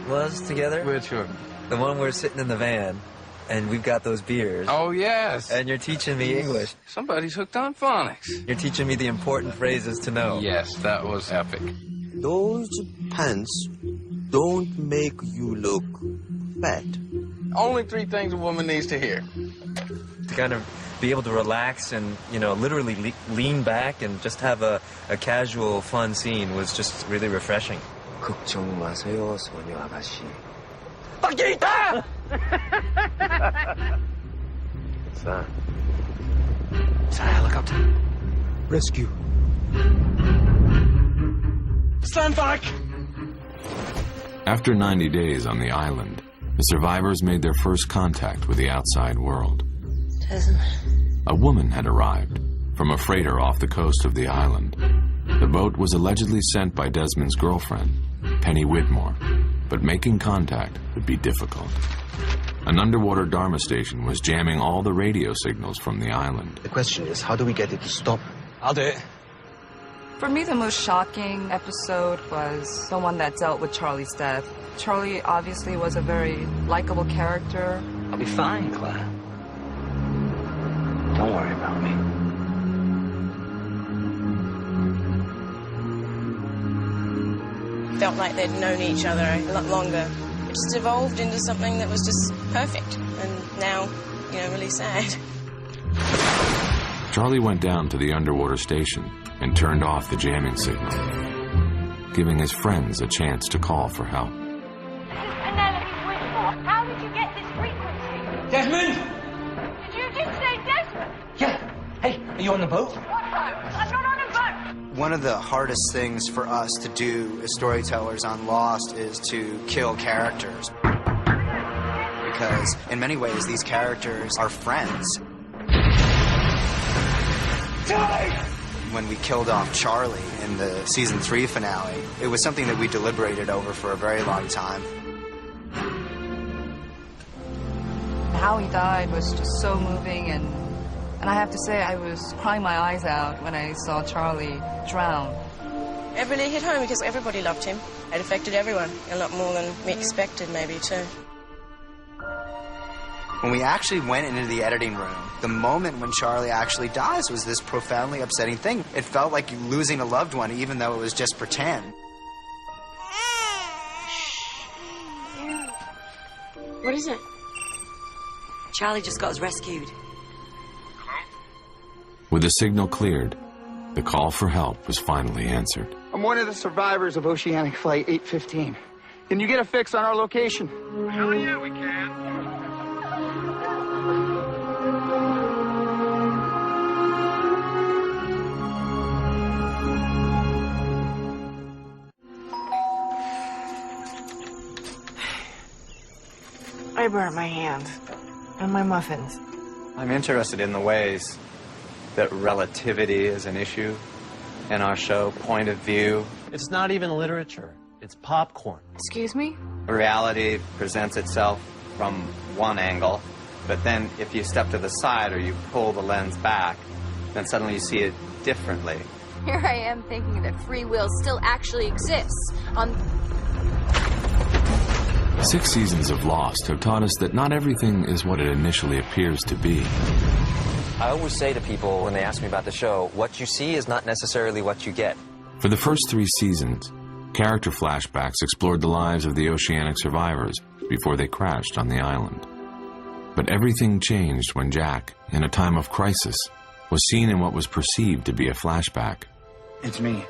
was together? Which one? The one where we're sitting in the van, and we've got those beers. Oh, yes. And you're teaching me English. Somebody's hooked on phonics. You're teaching me the important phrases to know. Yes, that was epic. Those pants don't make you look fat. Only 3 things a woman needs to hear. To kind of be able to relax and, you know, literally lean back and just have a casual, fun scene was just really refreshing. 걱정 마세요, 소녀 아가씨. 박기타! Son. It's a helicopter. Rescue. Stand back! After 90 days on the island, the survivors made their first contact with the outside world. Desmond. A woman had arrived from a freighter off the coast of the island. The boat was allegedly sent by Desmond's girlfriend, Penny Whitmore, but making contact would be difficult. An underwater Dharma station was jamming all the radio signals from the island. The question is, how do we get it to stop? I'll do it. For me, the most shocking episode was the one that dealt with Charlie's death. Charlie obviously was a very likable character. I'll be fine, Claire. Don't worry about me. Felt like they'd known each other a lot longer. It just evolved into something that was just perfect. And now, you know, really sad. Charlie went down to the underwater station and turned off the jamming signal, giving his friends a chance to call for help. How did you get this frequency? Desmond! Did you just say Desmond? Yeah. Hey, are you on the boat? What boat? I'm not on a boat. One of the hardest things for us to do as storytellers on Lost is to kill characters. Because in many ways, these characters are friends. Charlie! When we killed off Charlie in the season 3 finale, it was something that we deliberated over for a very long time. How he died was just so moving, and I have to say I was crying my eyes out when I saw Charlie drown. It really hit home because everybody loved him. It affected everyone a lot more than we expected, maybe, too. When we actually went into the editing room, the moment when Charlie actually dies was this profoundly upsetting thing. It felt like losing a loved one, even though it was just pretend. What is it? Charlie just got us rescued. With the signal cleared, the call for help was finally answered. I'm one of the survivors of Oceanic Flight 815. Can you get a fix on our location? Hell yeah, we can. I burnt my hand and my muffins. I'm interested in the ways that relativity is an issue in our show, point of view. It's not even literature. It's popcorn. Excuse me? Reality presents itself from one angle, but then if you step to the side or you pull the lens back, then suddenly you see it differently. Here I am thinking that free will still actually exists. 6 seasons of Lost have taught us that not everything is what it initially appears to be. I always say to people when they ask me about the show, what you see is not necessarily what you get. For the first 3 seasons, character flashbacks explored the lives of the oceanic survivors before they crashed on the island. But everything changed when Jack, in a time of crisis, was seen in what was perceived to be a flashback. It's me.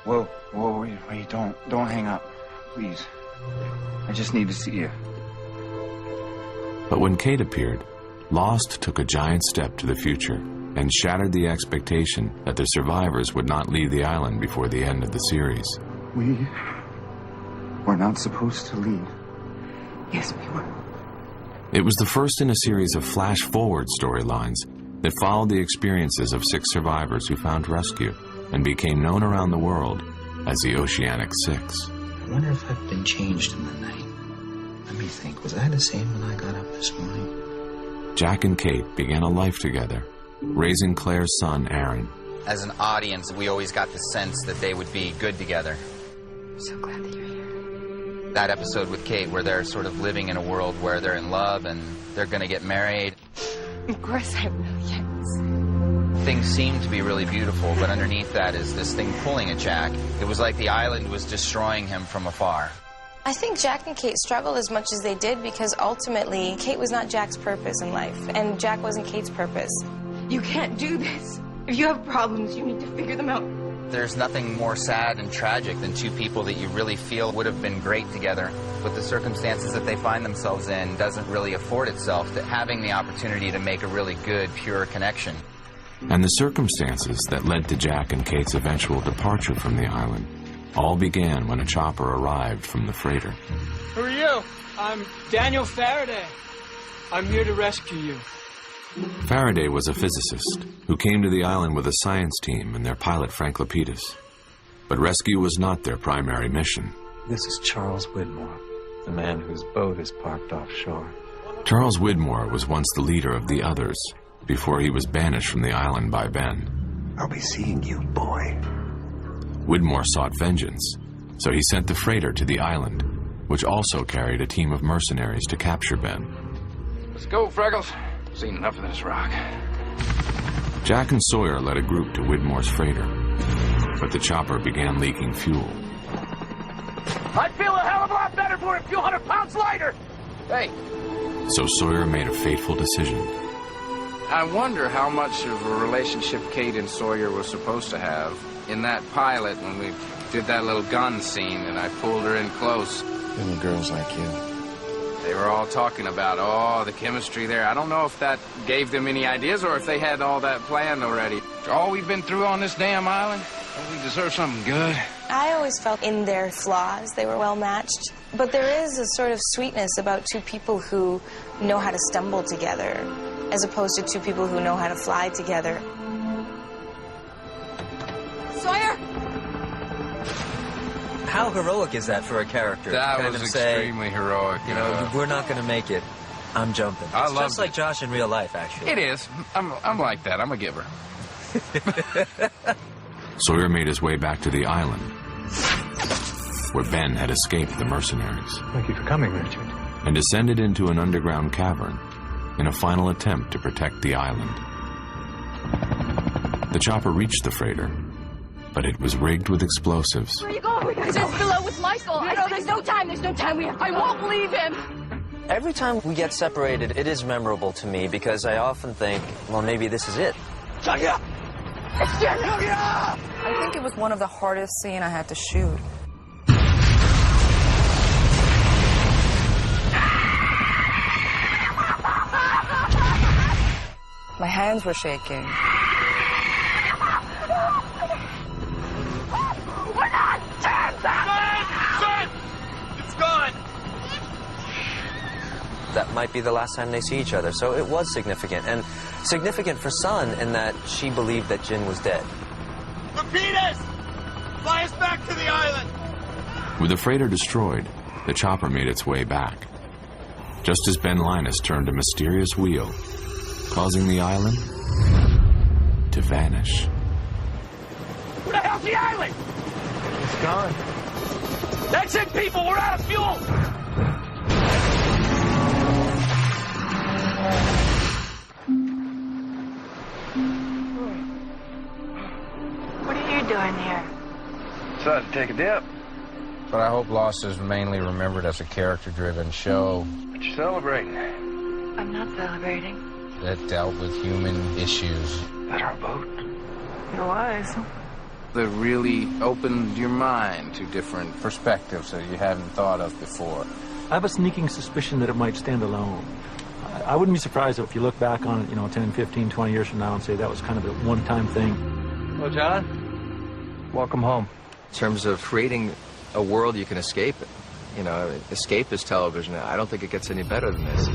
Whoa, wait, don't hang up, please. I just need to see you. But when Kate appeared, Lost took a giant step to the future and shattered the expectation that the survivors would not leave the island before the end of the series. We were not supposed to leave. Yes, we were. It was the first in a series of flash-forward storylines that followed the experiences of 6 survivors who found rescue and became known around the world as the Oceanic Six. I wonder if I've been changed in the night. Let me think, was I the same when I got up this morning? Jack and Kate began a life together, raising Claire's son, Aaron. As an audience, we always got the sense that they would be good together. I'm so glad that you're here. That episode with Kate where they're sort of living in a world where they're in love and they're going to get married. Of course I have millions. Things seem to be really beautiful, but underneath that is this thing pulling at Jack. It was like the island was destroying him from afar. I think Jack and Kate struggled as much as they did because ultimately Kate was not Jack's purpose in life, and Jack wasn't Kate's purpose. You can't do this. If you have problems, you need to figure them out. There's nothing more sad and tragic than two people that you really feel would have been great together, but the circumstances that they find themselves in doesn't really afford itself to having the opportunity to make a really good, pure connection. And the circumstances that led to Jack and Kate's eventual departure from the island all began when a chopper arrived from the freighter. Who are you? I'm Daniel Faraday. I'm here to rescue you. Faraday was a physicist who came to the island with a science team and their pilot Frank Lapidus. But rescue was not their primary mission. This is Charles Widmore, the man whose boat is parked offshore. Charles Widmore was once the leader of the others, before he was banished from the island by Ben. I'll be seeing you, boy. Widmore sought vengeance, so he sent the freighter to the island, which also carried a team of mercenaries to capture Ben. Let's go, Freckles. Seen enough of this rock. Jack and Sawyer led a group to Widmore's freighter, but the chopper began leaking fuel. I'd feel a hell of a lot better for a few 100 pounds lighter. Hey. So Sawyer made a fateful decision. I wonder how much of a relationship Kate and Sawyer were supposed to have. In that pilot, when we did that little gun scene and I pulled her in close. Little girls like you. They were all talking about, the chemistry there. I don't know if that gave them any ideas or if they had all that planned already. All we've been through on this damn island, we deserve something good. I always felt in their flaws they were well matched. But there is a sort of sweetness about two people who know how to stumble together, as opposed to two people who know how to fly together. Sawyer! How heroic is that for a character? That kind was of say, extremely heroic. You know, we're not going to make it. I'm jumping. It's just like Josh in real life, actually. It is. I'm like that. I'm a giver. Sawyer made his way back to the island, where Ben had escaped the mercenaries. Thank you for coming, Richard. And descended into an underground cavern in a final attempt to protect the island. The chopper reached the freighter, but it was rigged with explosives. Where are you going? Just below with Michael. I know, there's no time. I won't leave him. Every time we get separated, it is memorable to me because I often think, well, maybe this is it. I think it was one of the hardest scenes I had to shoot. My hands were shaking. We're not dead! Son! It's gone! That might be the last time they see each other, so it was significant. And significant for Sun in that she believed that Jin was dead. Lapidus! Fly us back to the island! With the freighter destroyed, the chopper made its way back. Just as Ben Linus turned a mysterious wheel, causing the island to vanish. Where the hell's the island? It's gone. That's it, people! We're out of fuel! What are you doing here? Decided to take a dip. But I hope Lost is mainly remembered as a character-driven show But you're celebrating. I'm not celebrating. that dealt with human issues. That our boat? It was. That really opened your mind to different perspectives that you hadn't thought of before. I have a sneaking suspicion that it might stand alone. I wouldn't be surprised if you look back on it, 10, 15, 20 years from now and say that was kind of a one-time thing. Well, John, welcome home. In terms of creating a world you can escape, escape is television. I don't think it gets any better than this.